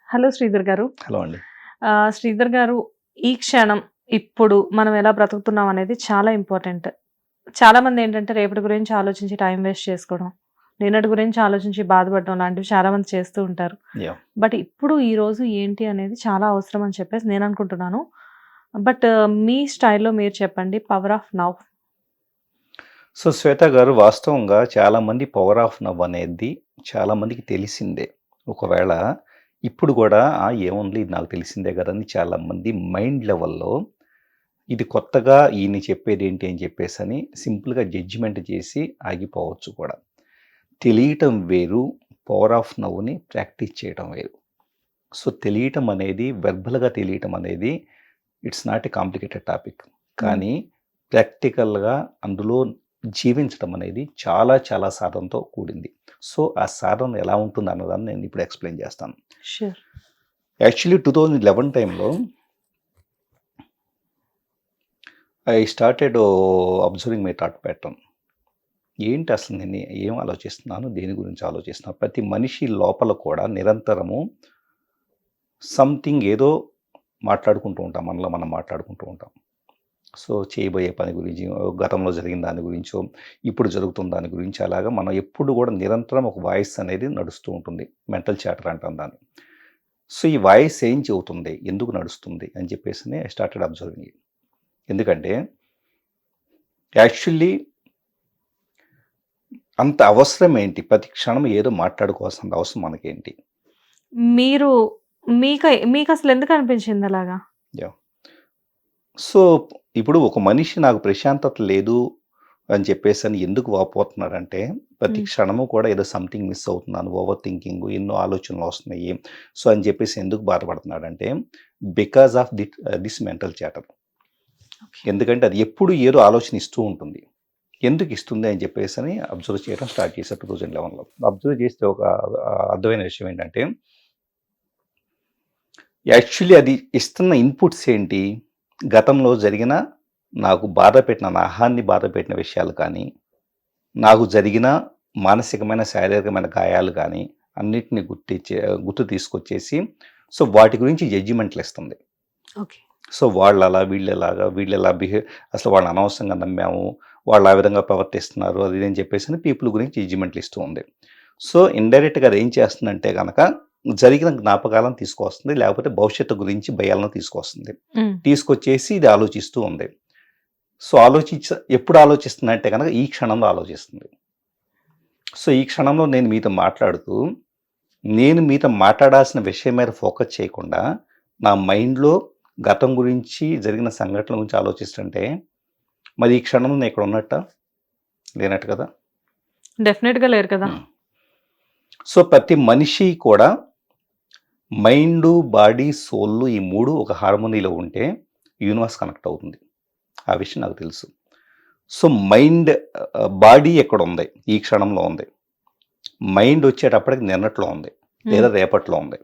Hello Sridhar గారు. Hello అండి. శ్రీధర్ గారు, ఈ క్షణం, ఇప్పుడు మనం ఎలా బ్రతుకుతున్నాం అనేది చాలా ఇంపార్టెంట్. చాలామందేంటంటే రేపటి గురించి ఆలోచించి టైం వేస్ట్ చేసుకోవడం, నిన్నటి గురించి ఆలోచించి బాధపడడం లాంటివి చాలామంది చేస్తూ ఉంటారు. యాహ్! బట్ ఇప్పుడు ఈరోజు ఏంటి అనేది చాలా అవసరం అని చెప్పేసి నేననుకుంటున్నాను. బట్ మీ స్టైల్‌లో మీరు చెప్పండి పవర్ ఆఫ్ నౌ. సో, శ్వేత గారు వాస్తవంగా చాలామంది పవర్ ఆఫ్ నవ్ అనేది చాలామందికి తెలిసిందే. ఒకవేళ ఇప్పుడు గూడా ఏముందిలే ఇది నాకు తెలిసిందే గదా! అని చాలామంది మైండ్ లెవెల్‌లో ఇది కొత్తగా ఈయన చెప్పేదేంటి అని చెప్పేసని సింపుల్‌గా జడ్జిమెంట్ చేసి ఆగిపోవచ్చు కూడా. తెలియటం వేరు, పవర్ ఆఫ్ నవ్‌ని ప్రాక్టీస్ చేయటం వేరు. సో, తెలియటం అనేది వెర్బల్‌గా తెలియటం అనేది it's not a complicated topic. కానీ ప్రాక్టికల్‌గా అందులో జీవించడం అనేది చాలా చాలా సాధనతో కూడింది. సో, ఆ సాధన ఎలా ఉంటుంది అన్నదాన్ని నేను ఇప్పుడు ఎక్స్‌ప్లెయిన్ చేస్తాను. ష్యూర్. యాక్చువల్లీ 2011 టైంలో I started observing my thought pattern. ఏంటి అసలు నేను ఏం ఆలోచిస్తున్నాను? దేని గురించి ఆలోచిస్తున్నాను? ప్రతి మనిషి లోపల కూడా నిరంతరము సంథింగ్ ఏదో మాట్లాడుకుంటూ ఉంటాం. మనలో మనం మాట్లాడుకుంటూ ఉంటాం. సో, చేయబోయే పని గురించి, గతంలో జరిగిన దాని గురించో, ఇప్పుడు జరుగుతున్న దాని గురించి అలాగా మనం ఎప్పుడు కూడా నిరంతరం ఒక వాయిస్ అనేది నడుస్తూ ఉంటుంది. మెంటల్ చాటర్ అంటాం దాన్ని. సో, ఈ వాయిస్ ఏం చెబుతుంది? ఎందుకు నడుస్తుంది? అని చెప్పేసి ఐ స్టార్టెడ్ అబ్జర్వింగ్. ఎందుకంటే యాక్చువల్లీ అంత అవసరం ఏంటి? ప్రతి క్షణం ఏదో మాట్లాడుకోవాల్సిన అవసరం మనకేంటి? మీరు మీకసలు ఎందుకు అనిపించింది అలాగా? యాహ్! సో, ఇప్పుడు ఒక మనిషి నాకు ప్రశాంతత లేదు అని చెప్పేసని ఎందుకు వాపోతున్నాడంటే, ప్రతి క్షణము కూడా ఏదో సంథింగ్ మిస్ అవుతున్నాను, ఓవర్ థింకింగ్, ఎన్నో ఆలోచనలు వస్తున్నాయి. సో, అని చెప్పేసి ఎందుకు బాధపడుతున్నాడంటే, because of this mental chatter. ఎందుకంటే అది ఎప్పుడు ఏదో ఆలోచన ఇస్తూ ఉంటుంది. ఎందుకు ఇస్తుంది అని చెప్పేసని అబ్జర్వ్ చేయడం స్టార్ట్ చేశాను 2011లో. అబ్జర్వ్ చేస్తే ఒక అర్థమైన విషయం ఏంటంటే, యాక్చువల్లీ అది ఇస్తున్న ఇన్పుట్స్ ఏంటి? గతంలో జరిగిన నాకు బాధపెట్టిన, నా అహాన్ని బాధపెట్టిన విషయాలు కానీ, నాకు జరిగిన మానసికమైన, శారీరకమైన గాయాలు కానీ అన్నిటిని గుర్తు తీసుకొచ్చేసి, సో, వాటి గురించి జడ్జిమెంట్లు ఇస్తుంది. ఓకే. సో, వాళ్ళలా, వీళ్ళెలా అసలు వాళ్ళని అనవసరంగా నమ్మాము, వాళ్ళు ఆ విధంగా ప్రవర్తిస్తున్నారు, అది ఇది అని చెప్పేసని పీపుల్ గురించి జడ్జిమెంట్లు ఇస్తూ ఉంది. సో, ఇండైరెక్ట్‌గా అది ఏం చేస్తుందంటే గనక జరిగిన జ్ఞాపకాలను తీసుకొస్తుంది. లేకపోతే భవిష్యత్తు గురించి భయాలను తీసుకొస్తుంది. తీసుకొచ్చేసి ఇది ఆలోచిస్తూ ఉంది. సో, ఎప్పుడు ఆలోచిస్తుందంటే గనక ఈ క్షణంలో ఆలోచిస్తుంది. సో, ఈ క్షణంలో నేను మీతో మాట్లాడుతూ, నేను మీతో మాట్లాడాల్సిన విషయం మీద ఫోకస్ చేయకుండా, నా మైండ్‌లో గతం గురించి, జరిగిన సంఘటనల గురించి ఆలోచిస్తుంటే, మరి ఈ క్షణంలో నేను ఇక్కడ ఉన్నట్టా? లేనట్టు కదా! డెఫినెట్‌గా లేరు కదా! సో, ప్రతి మనిషి కూడా మైండు, బాడీ, సోల్ ఈ 3 ఒక హార్మోనీలో ఉంటే యూనివర్స్ కనెక్ట్ అవుతుంది. ఆ విషయం నాకు తెలుసు. సో, మైండ్, బాడీ ఎక్కడుంది? ఈ క్షణంలో ఉంది. మైండ్ వచ్చేటప్పటికి నిన్నట్లో ఉంది, లేదా రేపట్లో ఉంది.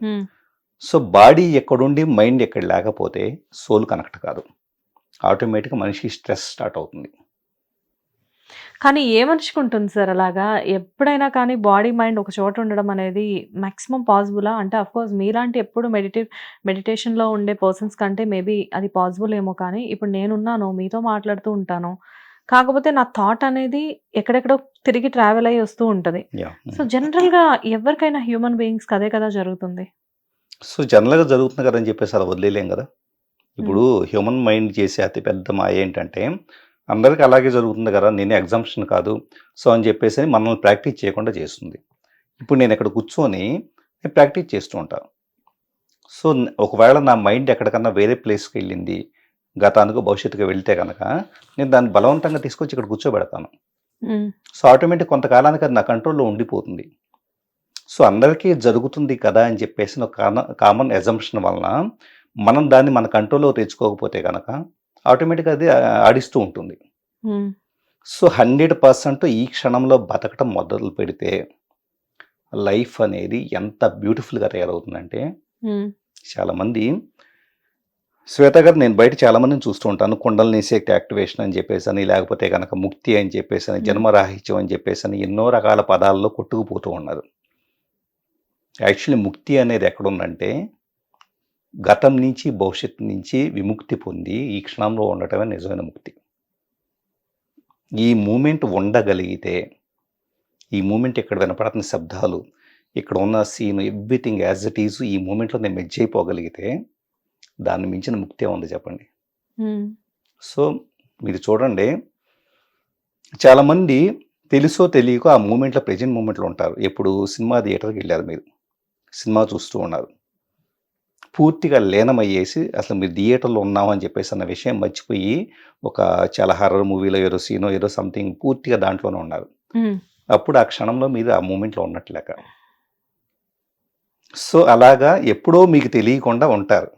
సో, బాడీ ఎక్కడుండి మైండ్ ఎక్కడ లేకపోతే సోల్ కనెక్ట్ కాదు. ఆటోమేటిక్‌గా మనిషి స్ట్రెస్ స్టార్ట్ అవుతుంది. కానీ ఏ మనిషికి ఉంటుంది సార్ అలాగా? ఎప్పుడైనా కానీ బాడీ, మైండ్ ఒక చోట ఉండడం అనేది మాక్సిమం పాసిబులా? అంటే ఆఫ్‌కోర్స్ మీలాంటి ఎప్పుడు మెడిటేషన్‌లో ఉండే పర్సన్స్ కంటే మేబీ అది పాసిబుల్ ఏమో కానీ, ఇప్పుడు నేనున్నాను, మీతో మాట్లాడుతూ ఉంటాను. కాకపోతే నా థాట్ అనేది ఎక్కడెక్కడో తిరిగి ట్రావెల్ అయ్యి వస్తూ ఉంటది. యాహ్! సో, జనరల్‌గా ఎవరికైనా హ్యూమన్ బీయింగ్స్‌కి అదే కదా జరుగుతుంది. సో, జనరల్‌గా జరుగుతుంది కదా అని చెప్పేసి అలా వదిలేయలేం కదా! ఇప్పుడు హ్యూమన్ మైండ్ చేసే అతి పెద్ద మాయ ఏంటంటే, అందరికీ అలాగే జరుగుతుంది కదా! నేనే ఎగ్జామ్షన్ కాదు. సో, అని చెప్పేసి మనల్ని ప్రాక్టీస్ చేయకుండా చేస్తుంది. ఇప్పుడు నేను ఇక్కడ కూర్చొని నేను ప్రాక్టీస్ చేస్తూ ఉంటాను. సో, ఒకవేళ నా మైండ్ ఎక్కడికన్నా వేరే ప్లేస్‌కి వెళ్ళింది, గతానికో భవిష్యత్తుకో వెళ్తే గనక, నేను దాన్ని బలవంతంగా తీసుకొచ్చి ఇక్కడ కూర్చోబెడతాను. సో, ఆటోమేటిక్ కొంతకాలానికి అది నా కంట్రోల్‌లో ఉండిపోతుంది. సో, అందరికీ జరుగుతుంది కదా అని చెప్పేసి ఒక కామన్ అజంప్షన్ వలన మనం దాన్ని మన కంట్రోల్‌లో తెచ్చుకోకపోతే గనక ఆటోమేటిక్‌గా అది ఆడిస్తూ ఉంటుంది. సో, 100% ఈ క్షణంలో బతకటం మొదలు పెడితే లైఫ్ అనేది ఎంత బ్యూటిఫుల్‌గా తయారవుతుందంటే, చాలామంది శ్వేత గారు, నేను బయట చాలామందిని చూస్తూ ఉంటాను. కుండలిని శక్తి యాక్టివేషన్ అని చెప్పేసని, లేకపోతే గనక ముక్తి అని చెప్పేసని, జన్మరాహిత్యం అని చెప్పేసని ఎన్నో రకాల పదాల్లో కొట్టుకుపోతూ ఉన్నారు. యాక్చువల్లీ ముక్తి అనేది ఎక్కడుందంటే గతం నుంచి భవిష్యత్తు నుంచి విముక్తి పొంది ఈ క్షణంలో ఉండటమే నిజమైన ముక్తి. ఈ మూమెంట్ ఉండగలిగితే, ఈ మూమెంట్ ఇక్కడ వినపడుతున్న శబ్దాలు, ఇక్కడ ఉన్న scene, everything as it is ఈ మూమెంట్లో నేను మెర్జ్ అయిపోగలిగితే దాన్ని మించిన ముక్తే ఉంది చెప్పండి. సో మీరు చూడండి, చాలామంది తెలుసో తెలియకో ఆ మూమెంట్లో ప్రెజెంట్ మూమెంట్లో ఉంటారు. ఎప్పుడు సినిమా థియేటర్కి వెళ్ళారు, మీరు సినిమా చూస్తూ ఉన్నారు, పూర్తిగా లీనమయ్యేసి అసలు మీరు థియేటర్లో ఉన్నామని చెప్పేసి అన్న విషయం మర్చిపోయి ఒక చాలా హర్రర్ మూవీలో ఏదో సీనో ఏదో సంథింగ్ పూర్తిగా దాంట్లోనే ఉన్నారు. అప్పుడు ఆ క్షణంలో మీరు ఆ మూమెంట్లో ఉన్నట్లేక. సో అలాగా ఎప్పుడో మీకు తెలియకుండా ఉంటారు.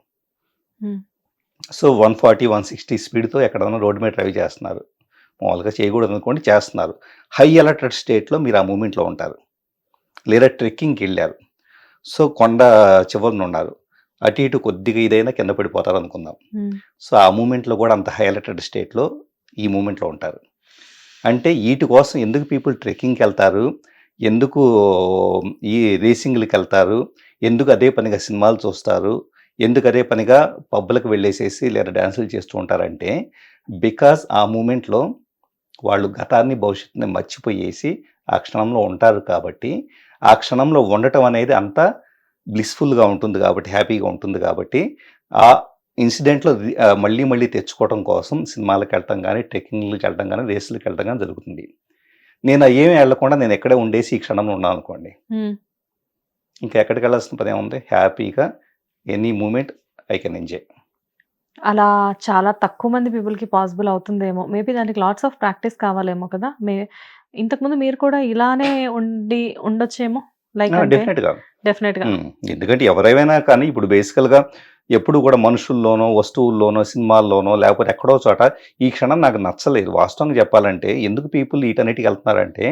సో 140, 160 స్పీడ్తో ఎక్కడైనా రోడ్డు మీద డ్రైవ్ చేస్తున్నారు, మామూలుగా చేయకూడదు అనుకోండి, చేస్తున్నారు. హై అలర్టెడ్ స్టేట్లో మీరు ఆ మూమెంట్లో ఉంటారు. లేదా ట్రెక్కింగ్కి వెళ్ళారు, సో కొండ చివరిన ఉన్నారు, అటు ఇటు కొద్దిగా ఇదైనా కింద పడిపోతారు అనుకుందాం. సో ఆ మూమెంట్లో కూడా అంత హై అలర్టెడ్ స్టేట్లో ఈ మూమెంట్లో ఉంటారు. అంటే వీటి కోసం ఎందుకు పీపుల్ ట్రెక్కింగ్కి వెళ్తారు, ఎందుకు ఈ రేసింగ్లకి వెళ్తారు, ఎందుకు అదే పనిగా సినిమాలు చూస్తారు, ఎందుకు అదే పనిగా పబ్బులకు వెళ్ళేసేసి లేదా డ్యాన్సులు చేస్తూ ఉంటారంటే బికాజ్ ఆ మూమెంట్లో వాళ్ళు గతాన్ని భవిష్యత్తుని మర్చిపోయేసి ఆ క్షణంలో ఉంటారు. కాబట్టి ఆ క్షణంలో ఉండటం అనేది అంత బ్లిస్ఫుల్గా ఉంటుంది కాబట్టి, హ్యాపీగా ఉంటుంది కాబట్టి ఆ ఇన్సిడెంట్లో మళ్ళీ మళ్ళీ తెచ్చుకోవడం కోసం సినిమాలకు వెళ్ళటం కానీ, ట్రెక్కింగ్లకు వెళ్ళటం కానీ, రేసులకు వెళ్ళటం కానీ జరుగుతుంది. నేను ఏమీ వెళ్ళకుండా నేను ఎక్కడే ఉండేసి ఈ క్షణంలో ఉన్నాను అనుకోండి, ఇంకా ఎక్కడికి వెళ్ళాల్సిన పని ఏముంది, హ్యాపీగా any moment I can enjoy. అలా చాలా తక్కువ మంది పీపుల్కి పాసిబుల్ అవుతుందేమో. మేబీ దానికి లాట్స్ ఆఫ్ ప్రాక్టీస్ కావాలేమో కదా. ఇంతకుముందు మీరు కూడా ఇలానే ఉండొచ్చేమో. లైక్ డెఫినెట్గా ఎందుకంటే ఎవరైనా కానీ ఇప్పుడు బేసికల్గా ఎప్పుడు కూడా మనుషుల్లోనో, వస్తువుల్లోనో, సినిమాల్లోనో, లేకపోతే ఎక్కడో చోట ఈ క్షణం నాకు నచ్చలేదు. వాస్తవంగా చెప్పాలంటే ఎందుకు పీపుల్ వీటన్నిటికి వెళ్తున్నారంటే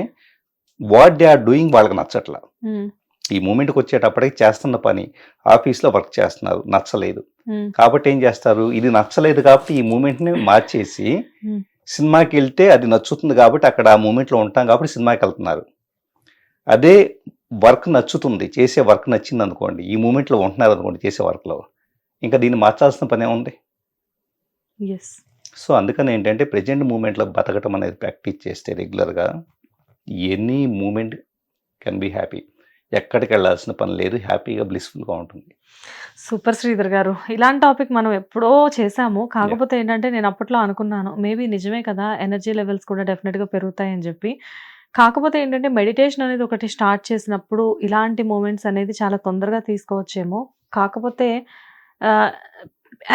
వాట్ దే ఆర్ డూయింగ్ వాళ్ళకి నచ్చట్లా. ఈ మూమెంట్కి వచ్చేటప్పటికి చేస్తున్న పని, ఆఫీస్లో వర్క్ చేస్తున్నారు, నచ్చలేదు కాబట్టి ఏం చేస్తారు, ఇది నచ్చలేదు కాబట్టి ఈ మూమెంట్ని మార్చేసి సినిమాకి వెళ్తే అది నచ్చుతుంది కాబట్టి అక్కడ ఆ మూమెంట్లో ఉంటాం కాబట్టి సినిమాకి వెళ్తున్నారు. అదే వర్క్ నచ్చుతుంది, చేసే వర్క్ నచ్చింది అనుకోండి, ఈ మూమెంట్లో ఉంటున్నారు అనుకోండి చేసే వర్క్లో, ఇంకా దీన్ని మార్చాల్సిన పనే ఉంది. సో అందుకని ఏంటంటే ప్రజెంట్ మూమెంట్లో బతకటం అనేది ప్రాక్టీస్ చేస్తే రెగ్యులర్గా any moment can be happy. ఎక్కడికి వెళ్ళాల్సిన పని లేదు, హ్యాపీగా బ్లిస్ఫుల్గా ఉంటుంది. సూపర్ శ్రీధర్ గారు, ఇలాంటి టాపిక్ మనం ఎప్పుడో చేసాము. కాకపోతే ఏంటంటే నేను అప్పట్లో అనుకున్నాను మేబీ నిజమే కదా, ఎనర్జీ లెవెల్స్ కూడా డెఫినెట్గా పెరుగుతాయని చెప్పి. కాకపోతే ఏంటంటే మెడిటేషన్ అనేది ఒకటి స్టార్ట్ చేసినప్పుడు ఇలాంటి మూమెంట్స్ అనేది చాలా తొందరగా తీసుకోవచ్చేమో. కాకపోతే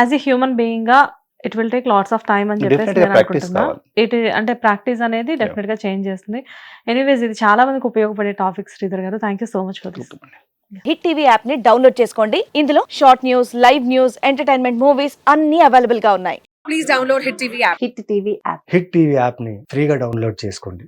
యాజ్ ఎ హ్యూమన్ బీయింగ్గా it will take lots of time అని చెప్పేసి నేను అనుకుంటున్నా. అంటే ప్రాక్టీస్ అనేది డెఫినెట్గా చేంజ్ చేస్తుంది. ఎనీవేస్ ఇది చాలా మందికి ఉపయోగపడే టాపిక్ శ్రీధర్ గారు. Thank you so much for this. Hit TV app ని డౌన్లోడ్ చేసుకోండి. ఇందులో short news, live news, entertainment movies అన్ని అవైలబుల్ గా ఉన్నాయి. Please download hit TV app. Hit TV app ని ఫ్రీగా డౌన్లోడ్ చేసుకోండి.